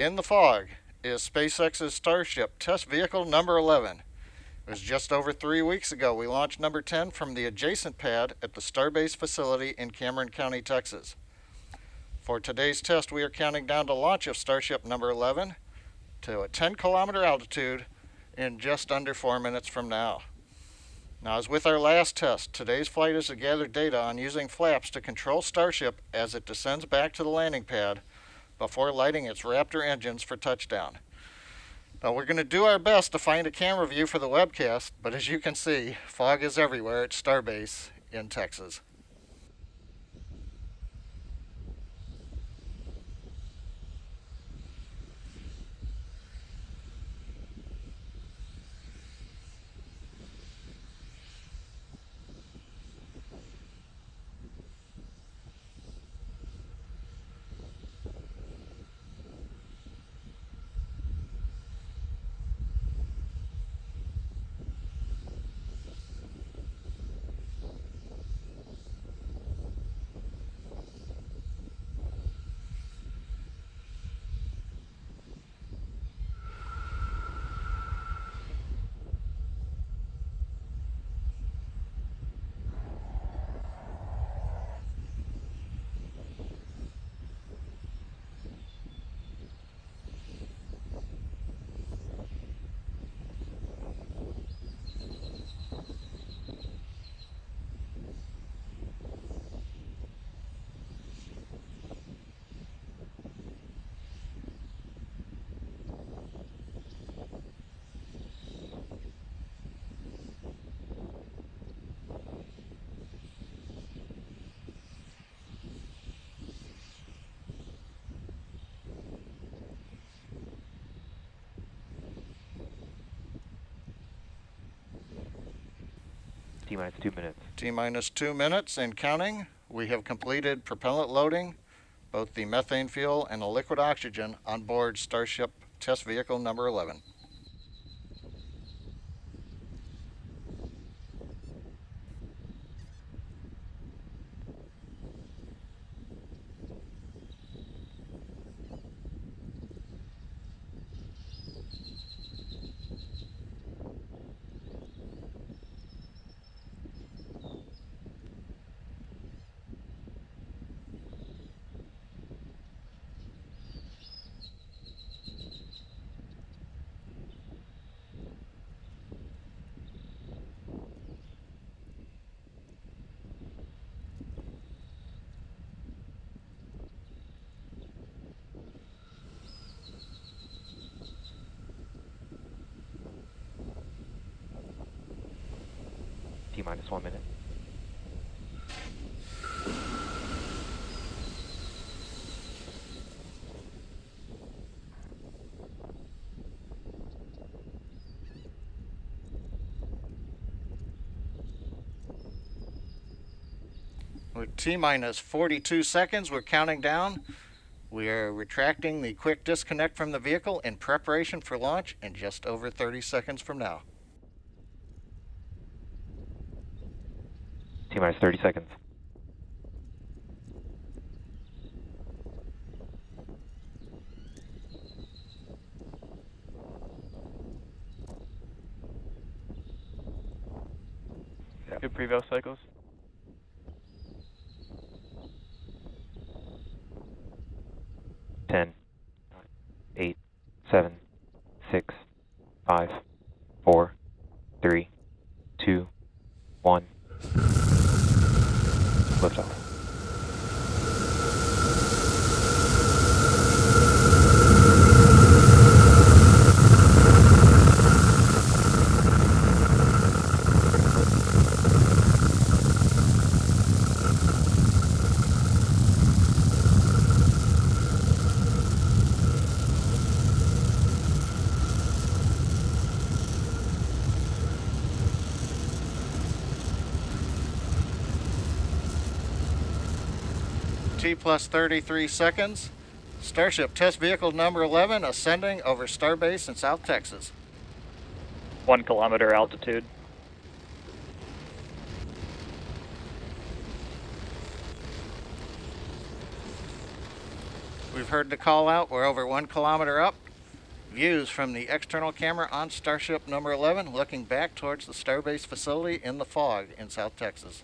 In the fog is SpaceX's Starship test vehicle number 11. It was just over 3 weeks ago we launched number 10 from the adjacent pad at the Starbase facility in Cameron County, Texas. For today's test, we are counting down to launch of Starship number 11 to a 10-kilometer altitude in just under 4 minutes from now. Now, as with our last test, today's flight is to gather data on using flaps to control Starship as it descends back to the landing pad before lighting its Raptor engines for touchdown. Now, we're going to do our best to find a camera view for the webcast, but as you can see, fog is everywhere at Starbase in Texas. T-minus 2 minutes. T-minus 2 minutes and counting. We have completed propellant loading, both the methane fuel and the liquid oxygen on board Starship test vehicle number 11. T-minus 1 minute. With T-minus 42 seconds, we're counting down. We are retracting the quick disconnect from the vehicle in preparation for launch in just over 30 seconds from now. T-minus 30 seconds. Good preval cycles. 10, 8, 7, 6, 5, 4, 3, 2, 1. Liftoff. T plus 33 seconds. Starship test vehicle number 11 ascending over Starbase in South Texas. 1 kilometer altitude. We've heard the call out. We're over 1 kilometer up. Views from the external camera on Starship number 11, looking back towards the Starbase facility in the fog in South Texas.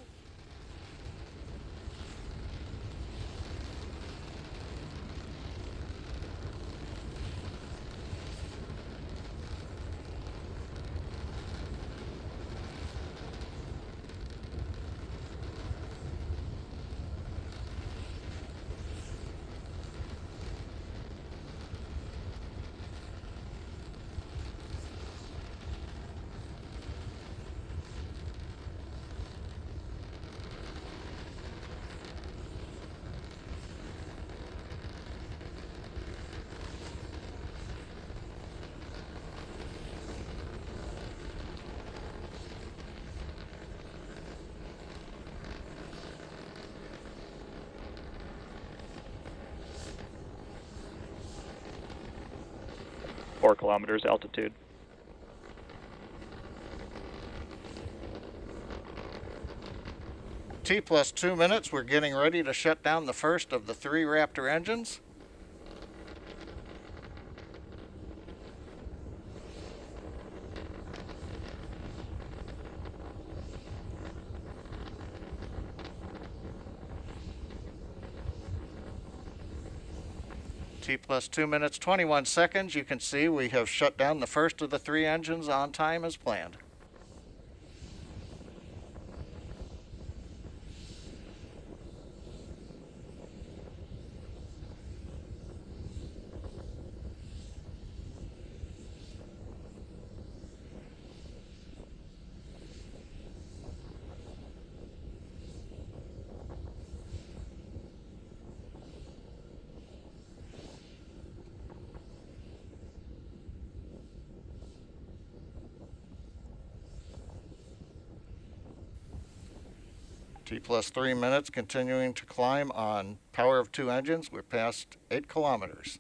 Four kilometers altitude. T plus 2 minutes, we're getting ready to shut down the first of the 3 Raptor engines. T plus 2 minutes, 21 seconds. You can see we have shut down the first of the 3 engines on time as planned. T plus 3 minutes, continuing to climb on power of 2 engines. We're past 8 kilometers.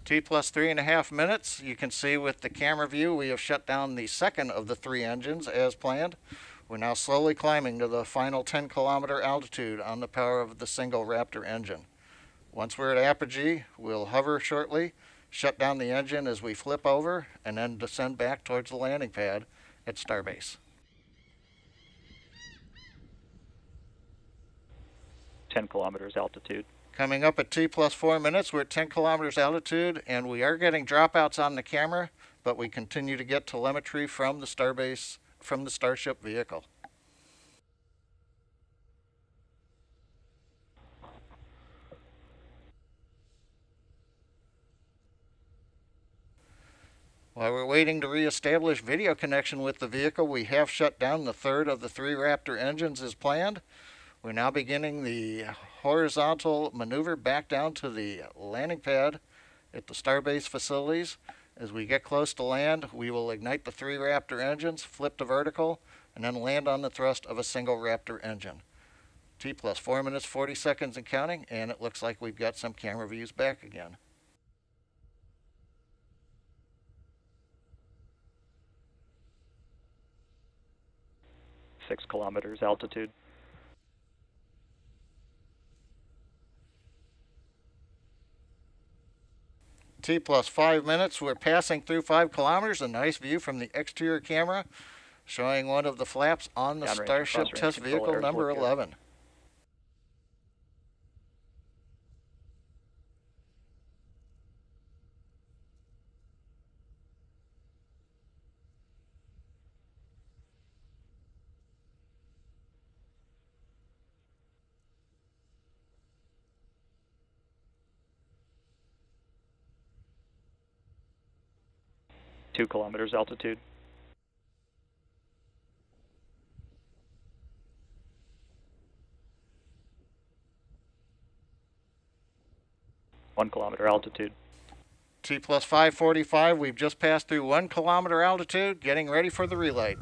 T plus 3.5 minutes. You can see with the camera view we have shut down the second of the 3 engines as planned. We're now slowly climbing to the final 10-kilometer altitude on the power of the single Raptor engine. Once we're at apogee, we'll hover shortly, shut down the engine as we flip over, and then descend back towards the landing pad at Starbase. 10 kilometers altitude. Coming up at T plus 4 minutes, we're at 10 kilometers altitude, and we are getting dropouts on the camera, but we continue to get telemetry from the Starbase, from the Starship vehicle. While we're waiting to reestablish video connection with the vehicle, we have shut down the third of the 3 Raptor engines as planned. We're now beginning the horizontal maneuver back down to the landing pad at the Starbase facilities. As we get close to land, we will ignite the 3 Raptor engines, flip to vertical, and then land on the thrust of a single Raptor engine. T plus 4 minutes, 40 seconds and counting, and it looks like we've got some camera views back again. Six kilometers altitude. T plus 5 minutes, we're passing through 5 kilometers, a nice view from the exterior camera showing one of the flaps on the Downrange, Starship cross-range test control vehicle errors number look good. 11. Two kilometers altitude. One kilometer altitude. T plus 545, we've just passed through 1 kilometer altitude, getting ready for the relight.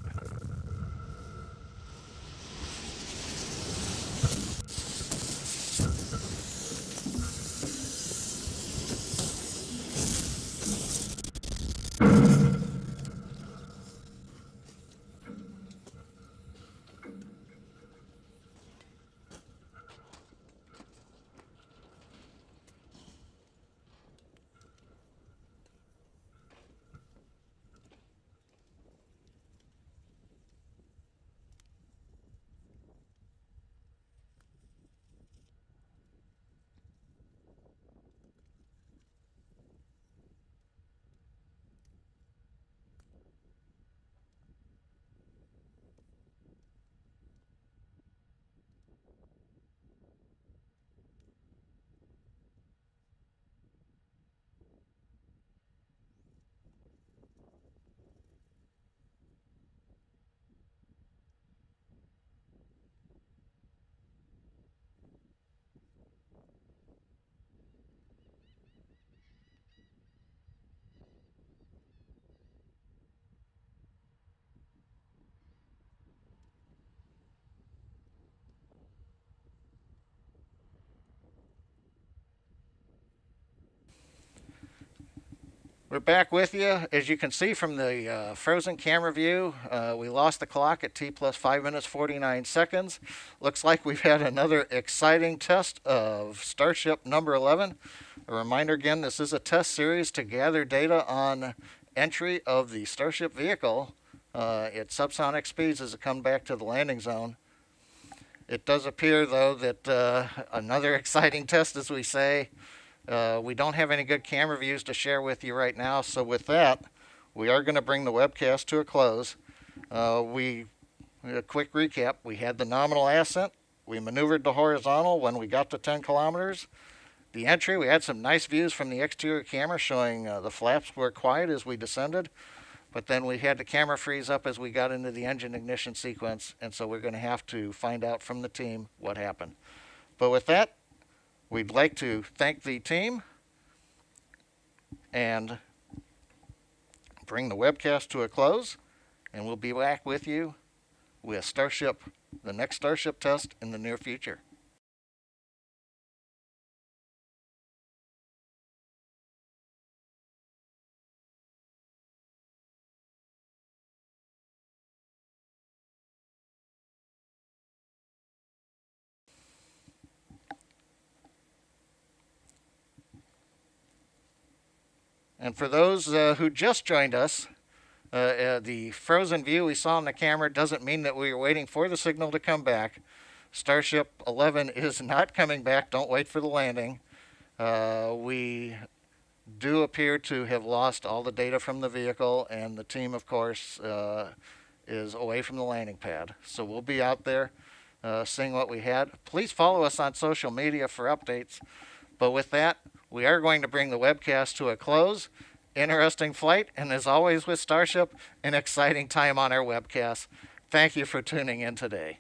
We're back with you. As you can see from the frozen camera view, we lost the clock at T plus 5 minutes 49 seconds. Looks like we've had another exciting test of Starship number 11. A reminder again, this is a test series to gather data on entry of the Starship vehicle at subsonic speeds as it comes back to the landing zone. It does appear, though, that another exciting test, as we say. We don't have any good camera views to share with you right now, so with that, we are going to bring the webcast to a close. A quick recap, we had the nominal ascent, we maneuvered the horizontal when we got to 10 kilometers. The entry, we had some nice views from the exterior camera showing the flaps were quiet as we descended, but then we had the camera freeze up as we got into the engine ignition sequence, and so we're going to have to find out from the team what happened. But with that, we'd like to thank the team and bring the webcast to a close, and we'll be back with you with Starship, the next Starship test in the near future. And for those who just joined us, the frozen view we saw on the camera doesn't mean that we are waiting for the signal to come back. Starship 11 is not coming back. Don't wait for the landing. We do appear to have lost all the data from the vehicle, and the team, of course, is away from the landing pad. So we'll be out there seeing what we had. Please follow us on social media for updates. But with that, we are going to bring the webcast to a close. Interesting flight, and as always with Starship, an exciting time on our webcast. Thank you for tuning in today.